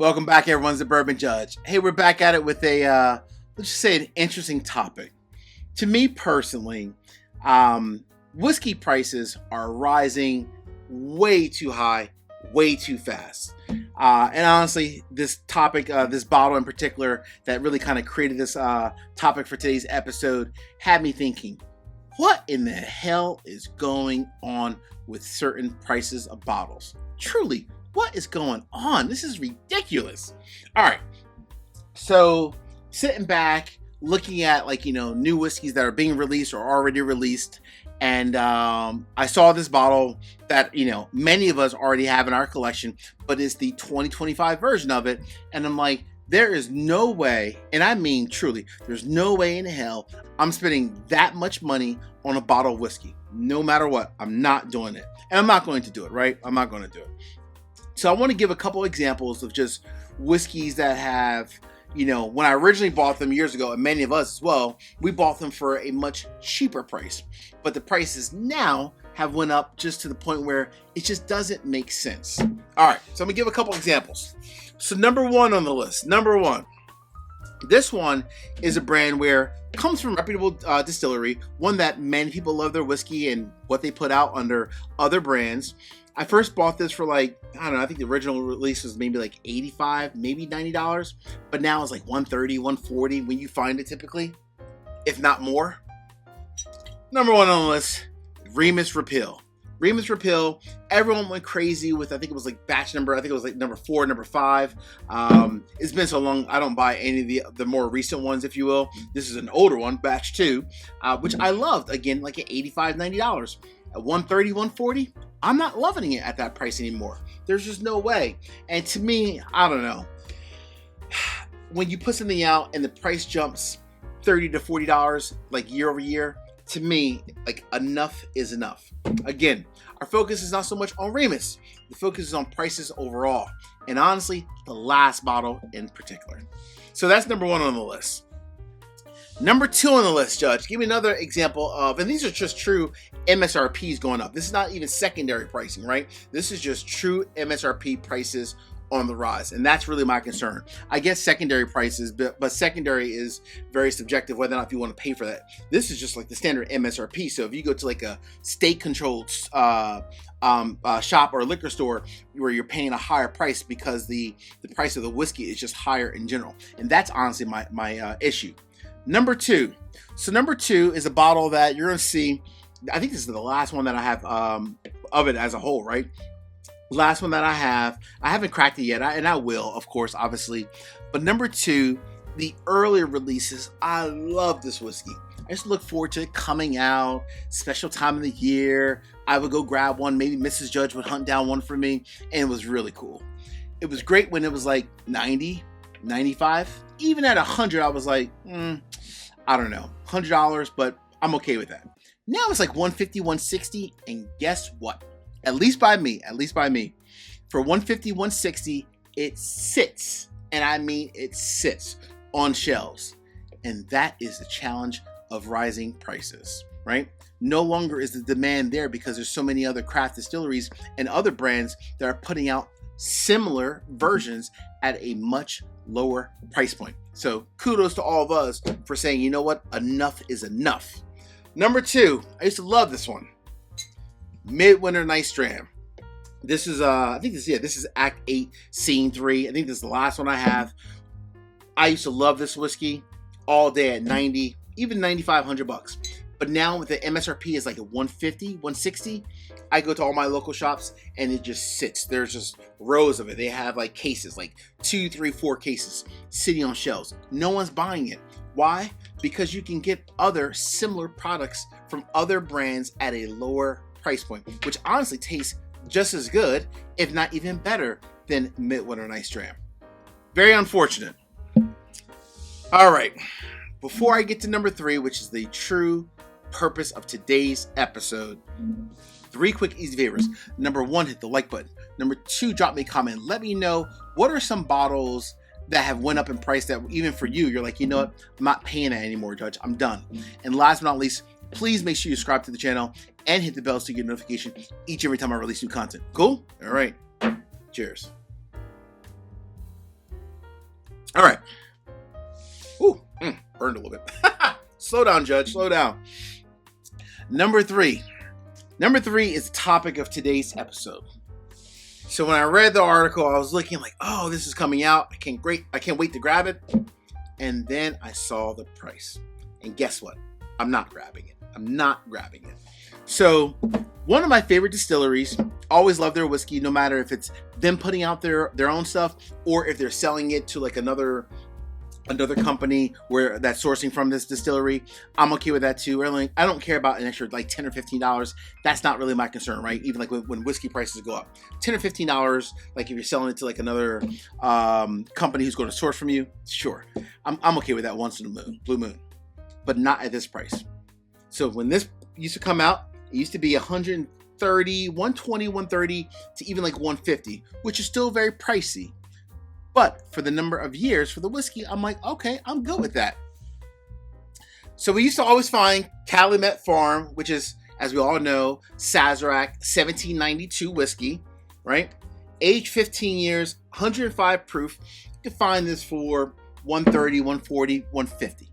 Welcome back, everyone. It's the Bourbon Judge. Hey, we're back at it with a, let's just say, an interesting topic. To me personally, whiskey prices are rising way too high, way too fast. And honestly, this topic, this bottle in particular, that really kind of created this topic for today's episode, had me thinking, what in the hell is going on with certain prices of bottles? Truly, what is going on? This is ridiculous. All right. So sitting back, looking at new whiskeys that are being released or already released. And I saw this bottle that, many of us already have in our collection, but it's the 2025 version of it. And I'm like, there is no way, and I mean truly, there's no way in hell I'm spending that much money on a bottle of whiskey. No matter what, I'm not doing it. And I'm not going to do it, right? I'm not going to do it. So I want to give a couple examples of just whiskeys that have, when I originally bought them years ago, and many of us as well, we bought them for a much cheaper price. But the prices now have went up just to the point where it just doesn't make sense. All right, so I'm going to give a couple examples. So number one on the list, this one is a brand where it comes from a reputable distillery, one that many people love their whiskey and what they put out under other brands. I first bought this for I think the original release was maybe $85, maybe $90, but now it's $130, $140 when you find it typically, if not more. Number one on the list, Remus Repeal. Remus Repeal, everyone went crazy with, I think it was batch number, I think it was number 4, number 5. It's been so long, I don't buy any of the more recent ones, if you will. This is an older one, batch 2, which I loved, again, at $85, $90. At $130, $140, I'm not loving it at that price anymore. There's just no way. And to me, I don't know. When you put something out and the price jumps $30 to $40 year over year, to me, enough is enough. Again, our focus is not so much on Remus. The focus is on prices overall. And honestly, the last bottle in particular. So that's number one on the list. Number 2 on the list, Judge. Give me another example of, and these are just true MSRPs going up. This is not even secondary pricing, right? This is just true MSRP prices on the rise. And that's really my concern. I guess secondary prices, but secondary is very subjective whether or not you want to pay for that. This is just the standard MSRP. So if you go to a state-controlled shop or liquor store where you're paying a higher price because the price of the whiskey is just higher in general. And that's honestly my issue. Number 2. So number 2 is a bottle that you're going to see. I think this is the last one that I have of it as a whole, right? Last one that I have. I haven't cracked it yet, and I will, of course, obviously. But number 2, the earlier releases, I love this whiskey. I just look forward to it coming out, special time of the year. I would go grab one. Maybe Mrs. Judge would hunt down one for me, and it was really cool. It was great when it was $90, $95. Even at $100, I was I don't know, $100, but I'm okay with that. Now it's $150, $160, and guess what? At least by me, for $150, $160, it sits, and I mean it sits on shelves. And that is the challenge of rising prices, right? No longer is the demand there because there's so many other craft distilleries and other brands that are putting out similar versions at a much lower price point. So kudos to all of us for saying, you know what, enough is enough. Number 2, I used to love this one. Midwinter Nice Dram. This is this is Act 8, Scene 3. I think this is the last one I have. I used to love this whiskey all day at $90, even $95, $100. But now with the MSRP is $150, $160, I go to all my local shops and it just sits. There's just rows of it. They have cases, 2, 3, 4 cases sitting on shelves. No one's buying it. Why? Because you can get other similar products from other brands at a lower price point, which honestly tastes just as good, if not even better, than Midwinter Nice Dram. Very unfortunate. All right. Before I get to number 3, which is the true purpose of today's episode, 3 quick easy favors. Number 1, hit the like button. Number 2, drop me a comment. Let me know what are some bottles that have went up in price that even for you, you're you know what, I'm not paying that anymore, Judge. I'm done. And last but not least, please make sure you subscribe to the channel and hit the bell so you get notification each and every time I release new content. Cool? All right. Cheers. All right. Ooh, burned a little bit. Slow down, Judge. Slow down. Number three. Number three is the topic of today's episode. So when I read the article, I was looking like, oh, this is coming out. I can't wait to grab it. And then I saw the price. And guess what? I'm not grabbing it. So one of my favorite distilleries, always love their whiskey, no matter if it's them putting out their own stuff or if they're selling it to like another company where that's sourcing from this distillery. I'm okay with that too. I don't care about an extra like $10 or $15. That's not really my concern, right? Even like when whiskey prices go up, $10 or $15, like if you're selling it to like another company who's going to source from you, sure. I'm okay with that once in a blue moon, but not at this price. So when this used to come out, it used to be $130, $120, $130 to even like $150, which is still very pricey. But for the number of years for the whiskey, I'm like, okay, I'm good with that. So we used to always find Calumet Farm, which is, as we all know, Sazerac 1792 whiskey, right? Age 15 years, 105 proof. You can find this for $130, $140, $150.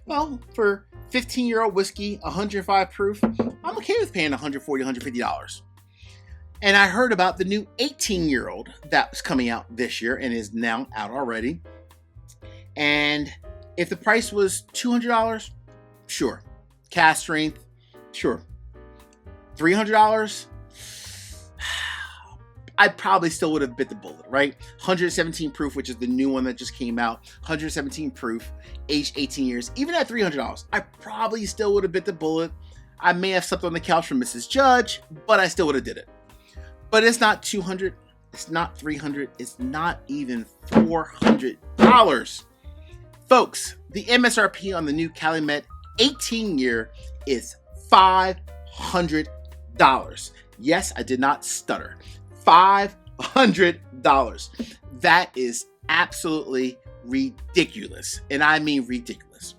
Well, for 15-year-old whiskey, 105 proof, I'm okay with paying $140, $150. And I heard about the new 18-year-old that was coming out this year and is now out already. And if the price was $200, sure. Cask strength, sure. $300, I probably still would have bit the bullet, right? 117 proof, which is the new one that just came out. 117 proof, aged 18 years. Even at $300, I probably still would have bit the bullet. I may have slept on the couch for Mrs. Judge, but I still would have did it. But it's not $200, it's not $300, it's not even $400. Folks, the MSRP on the new Calumet 18-year is $500. Yes, I did not stutter. $500. That is absolutely ridiculous. And I mean ridiculous.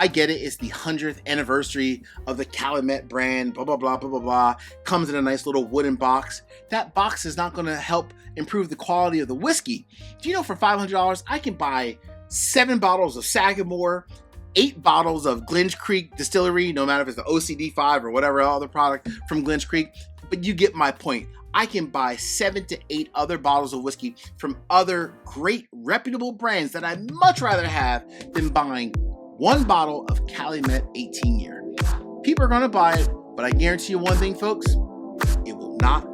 I get it. It's the 100th anniversary of the Calumet brand, blah, blah, blah, blah, blah, blah. Comes in a nice little wooden box. That box is not going to help improve the quality of the whiskey. Do you know for $500, I can buy 7 bottles of Sagamore, 8 bottles of Glen's Creek Distillery, no matter if it's the OCD5 or whatever other product from Glen's Creek. But you get my point. I can buy 7 to 8 other bottles of whiskey from other great reputable brands that I'd much rather have than buying 1 bottle of Calumet 18-year. People are going to buy it, but I guarantee you one thing, folks, it will not